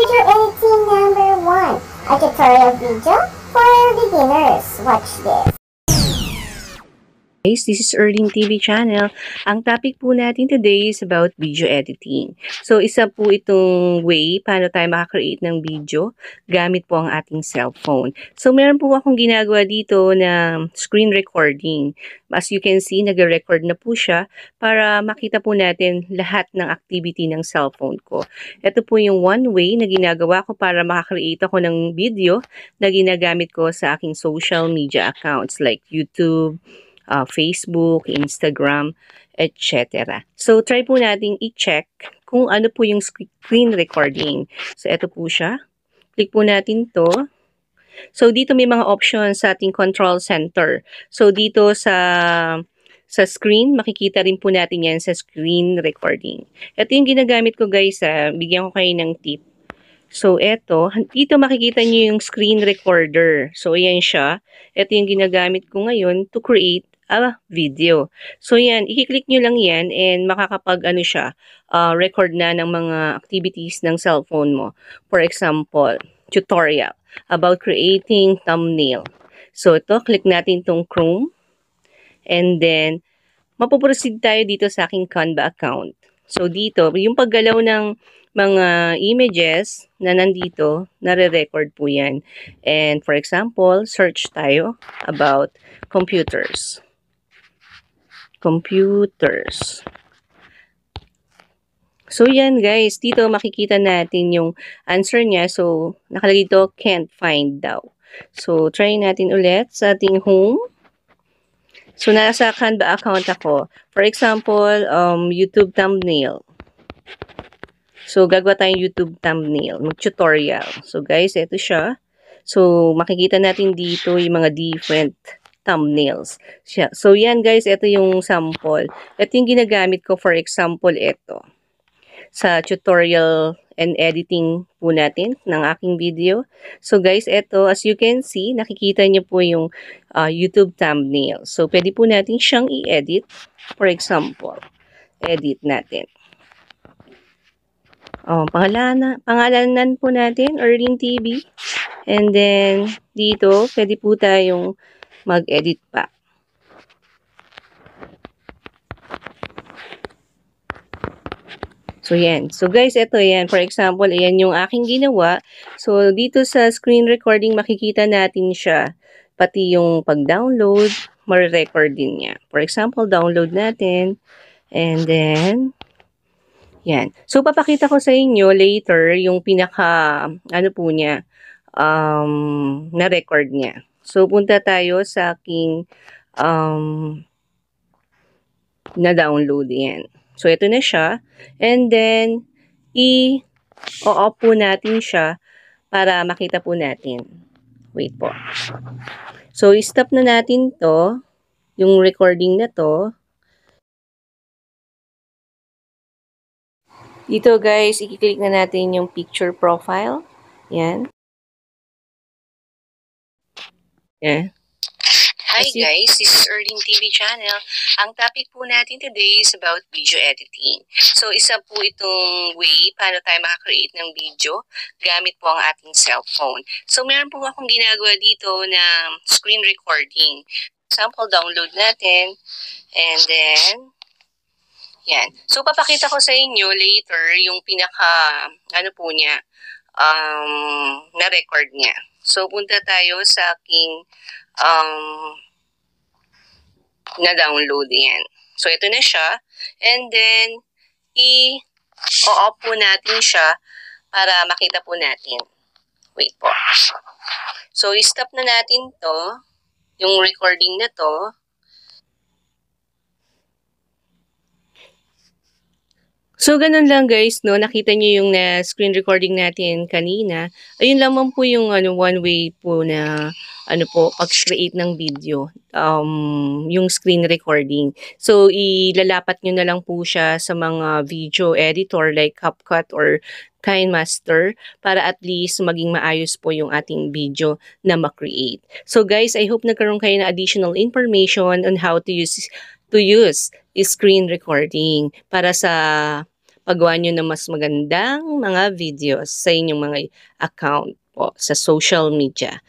Video editing number 1. A tutorial video for beginners. Watch this. Guys, this is Erling TV channel. Ang topic po natin today is about video editing. So, isa po itong way paano tayo makakreate ng video gamit po ang ating cellphone. So, meron po akong ginagawa dito na screen recording. As you can see, nag-record na po siya para makita po natin lahat ng activity ng cellphone ko. Ito po yung one way na ginagawa ko para makakreate ako ng video na ginagamit ko sa aking social media accounts like YouTube, Facebook, Instagram, etc. So, try po nating i-check kung ano po yung screen recording. So, ito po siya. Click po natin to. So, dito may mga options sa ating control center. So, dito sa screen, makikita rin po natin yan sa screen recording. Ito yung ginagamit ko guys. Bigyan ko kayo ng tip. So, dito makikita nyo yung screen recorder. So, ayan siya. Ito yung ginagamit ko ngayon to create a video. So, yan. I-click nyo lang yan and record na ng mga activities ng cellphone mo. For example, tutorial about creating thumbnail. So, click natin tong Chrome. And then, mapuproceed tayo dito sa aking Canva account. So, dito, yung paggalaw ng mga images na nandito, nare-record po yan. And for example, search tayo about computers. So, yan guys. Dito makikita natin yung answer niya. So, nakalagay dito, can't find daw. So, try natin ulit sa ating home. So, nasa Canva account ako. For example, YouTube thumbnail. So, gagawa tayong YouTube thumbnail. Mag-tutorial. So, guys, ito siya. So, makikita natin dito yung mga different thumbnails. So, yan guys, ito yung sample. Ito yung ginagamit ko. For example, ito. Sa tutorial and editing po natin ng aking video. So, guys, ito, as you can see, nakikita niyo po yung YouTube thumbnail. So, pwede po natin siyang i-edit. For example, edit natin. Pangalanan po natin, Erling TV. And then, dito, pwede po tayong mag-edit pa. So, yan. So, guys, ito yan. For example, ayan yung aking ginawa. So, dito sa screen recording, makikita natin siya. Pati yung pag-download, ma-record din niya. For example, download natin. And then, yan. So, papakita ko sa inyo later yung na-record niya. So, punta tayo sa aking na-download yan. So, ito na siya. And then, i-off po natin siya para makita po natin. Wait po. So, i-stop na natin to, yung recording na to. Dito guys, i-click na natin yung picture profile. Yan. Yan. Hi guys, this is Erling TV channel. Ang topic po natin today is about video editing. So, isa po itong way paano tayo makakreate ng video gamit po ang ating cellphone. So, meron po akong ginagawa dito na screen recording. Example, download natin. And then, yan. So, papakita ko sa inyo later yung na-record niya. So, punta tayo sa aking na-download yan. So, ito na siya. And then, i-off po natin siya para makita po natin. Wait po. So, i-stop na natin to, yung recording na to. So, ganun lang guys, no? Nakita niyo yung screen recording natin kanina. Ayun lamang po yung one way po na pag-create ng video. Yung screen recording. So, ilalapat nyo na lang po siya sa mga video editor like CapCut or KineMaster para at least maging maayos po yung ating video na ma-create. So, guys, I hope nagkaroon kayo ng additional information on how to use screen recording para sa paggawa nyo ng mas magandang mga videos sa inyong mga account po sa social media.